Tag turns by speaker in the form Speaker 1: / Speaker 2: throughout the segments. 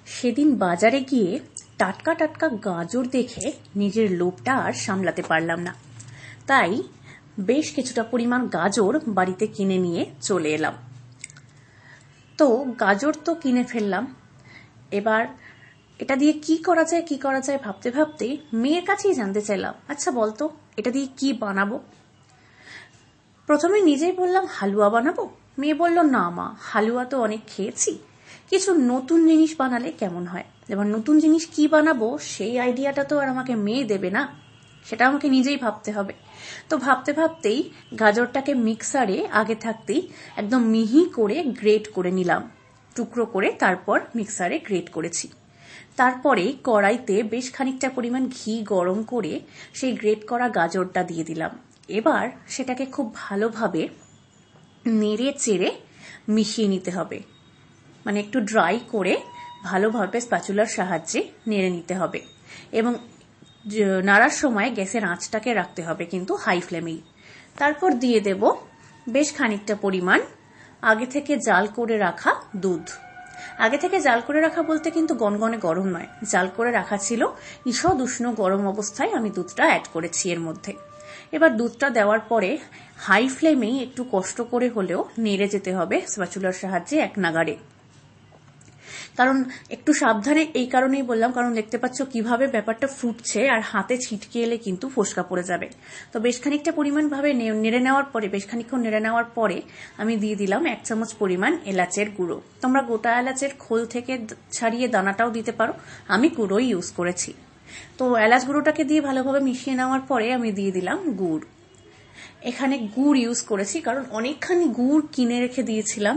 Speaker 1: সেদিন বাজারে গিয়ে টাটকা টাটকা গাজর দেখে নিজের লোভটা আর সামলাতে পারলাম না, তাই বেশ কিছুটা পরিমাণ গাজর বাড়িতে কিনে নিয়ে চলে এলাম। তো গাজর তো কিনে ফেললাম, এবার এটা দিয়ে কি করা যায় ভাবতে ভাবতে মেয়ের কাছেই জানতে চাইলাম, আচ্ছা বলতো এটা দিয়ে কি বানাবো। প্রথমে নিজেই বললাম হালুয়া বানাবো। মেয়ে বলল, না মা, হালুয়া তো অনেক খেয়েছি, কিছু নতুন জিনিস বানালে কেমন হয়। এবার নতুন জিনিস কি বানাবো সেই আইডিয়াটা তো আর আমাকে মেয়ে দেবে না, সেটা আমাকে নিজেই ভাবতে হবে। তো ভাবতে ভাবতেই গাজরটাকে মিক্সারে আগে থাকতেই একদম মিহি করে গ্রেট করে নিলাম, টুকরো করে তারপর মিক্সারে গ্রেট করেছি। তারপরে কড়াইতে বেশ খানিকটা পরিমাণ ঘি গরম করে সেই গ্রেট করা গাজরটা দিয়ে দিলাম। এবার সেটাকে খুব ভালোভাবে নেড়ে চেড়ে মিশিয়ে নিতে হবে, মানে একটু ড্রাই করে ভালোভাবে স্প্যাচুলার সাহায্যে নেড়ে নিতে হবে এবং নাড়ার সময় গ্যাসের আঁচটাকে রাখতে হবে কিন্তু হাই ফ্লেমেই। তারপর দিয়ে দেব বেশ খানিকটা পরিমাণ আগে থেকে জাল করে রাখা দুধ। আগে থেকে জাল করে রাখা বলতে কিন্তু গনগনে গরম নয়, জাল করে রাখা ছিল, ঈষৎ উষ্ণ গরম অবস্থায় আমি দুধটা অ্যাড করেছি এর মধ্যে। এবার দুধটা দেওয়ার পরে হাই ফ্লেমেই একটু কষ্ট করে হলেও নেড়ে যেতে হবে স্প্যাচুলার সাহায্যে এক নাগাড়ে। কারণ একটু সাবধানে এই কারণেই বললাম, কারণ দেখতে পাচ্ছ কিভাবে ব্যাপারটা ফুটছে আর হাতে ছিটকে এলে কিন্তু ফোসকা পড়ে যাবে। তো বেশ খানিকটা পরিমাণ ভাবে নেড়ে নেওয়ার পরে, বেশ খানিকক্ষণ নেড়ে নেওয়ার পরে আমি দিয়ে দিলাম 1 চামচ পরিমাণ এলাচের গুঁড়ো। তোমরা গোটা এলাচের খোল থেকে ছাড়িয়ে দানাটাও দিতে পারো, আমি গুঁড়োই ইউজ করেছি। তো এলাচ গুঁড়োটাকে দিয়ে ভালোভাবে মিশিয়ে নেওয়ার পরে আমি দিয়ে দিলাম গুড়। এখানে গুড় ইউজ করেছি কারণ অনেকখানি গুড় কিনে রেখে দিয়েছিলাম,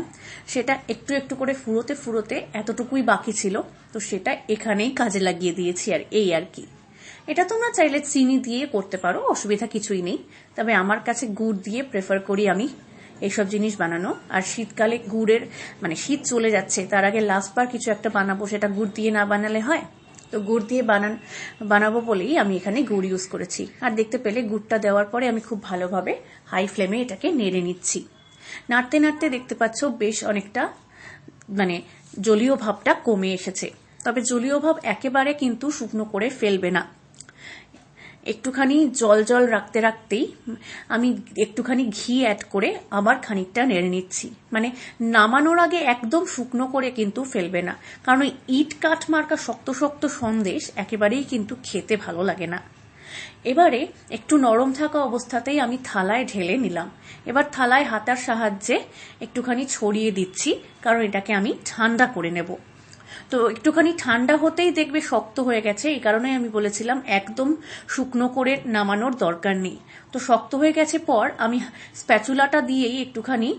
Speaker 1: সেটা একটু একটু করে ফুরোতে ফুরোতে এতটুকুই বাকি ছিল, তো সেটা এখানেই কাজে লাগিয়ে দিয়েছি আর এই আর কি। এটা তোমরা চাইলে চিনি দিয়ে করতে পারো, অসুবিধা কিছুই নেই, তবে আমার কাছে গুড় দিয়ে প্রেফার করি আমি এইসব জিনিস বানানো। আর শীতকালে গুড়ের মানে শীত চলে যাচ্ছে, তার আগে লাস্টবার কিছু একটা বানাবো, সেটা গুড় দিয়ে না বানালে হয়। তো গুড় দিয়ে বানাবো বলেই আমি এখানে গুড় ইউজ করেছি। আর দেখতে পেলে গুড়টা দেওয়ার পরে আমি খুব ভালোভাবে হাই ফ্লেমে এটাকে নেড়ে নিচ্ছি। নাড়তে নাড়তে দেখতে পাচ্ছ বেশ অনেকটা মানে জলীয় ভাবটা কমে এসেছে, তবে জলীয় ভাব একেবারে কিন্তু শুকনো করে ফেলবে না, একটুখানি জল জল রাখতে রাখতেই আমি একটুখানি ঘি অ্যাড করে আবার খানিকটা নেড়ে নিচ্ছি। মানে নামানোর আগে একদম শুকনো করে কিন্তু ফেলবে না, কারণ ওই ইট কাঠ মার্কা শক্ত শক্ত সন্দেশ একেবারেই কিন্তু খেতে ভালো লাগে না। এবারে একটু নরম থাকা অবস্থাতেই আমি থালায় ঢেলে নিলাম। এবার থালায় হাতার সাহায্যে একটুখানি ছড়িয়ে দিচ্ছি, কারণ এটাকে আমি ঠান্ডা করে নেব। তো একটুখানি ঠান্ডা হতেই দেখবে শক্ত হয়ে গেছে, এই কারণে আমি বলেছিলাম একদম শুকনো করে নামানোর দরকার নেই। তো শক্ত হয়ে গেছে পর আমি স্প্যাচুলাটা দিয়েই একটুখানি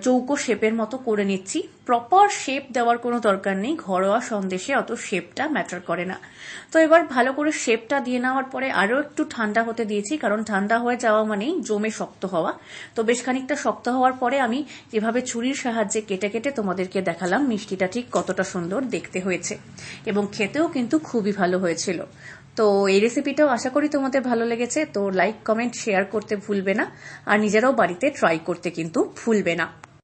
Speaker 1: চৌকো শেপের মতো করে নিচ্ছি। প্রপার শেপ দেওয়ার কোনো দরকার নেই, ঘরোয়া সন্দেশে অত শেপটা ম্যাটার করে না। তো এবার ভালো করে শেপটা দিয়ে নেওয়ার পরে আরো একটু ঠান্ডা হতে দিয়েছি, কারণ ঠান্ডা হয়ে যাওয়া মানেই জমে শক্ত হওয়া। তো বেশ খানিকটা শক্ত হওয়ার পরে আমি যেভাবে ছুরির সাহায্যে কেটে কেটে তোমাদেরকে দেখালাম মিষ্টিটা ঠিক কতটা সুন্দর দেখতে হয়েছে, এবং খেতেও কিন্তু খুবই ভালো হয়েছিল। তো এই রেসিপিটাও আশা করি তোমাদের ভালো লেগেছে। তো লাইক, কমেন্ট, শেয়ার করতে ভুলবে না, আর নিজেরাও বাড়িতে ট্রাই করতে কিন্তু ভুলবে না।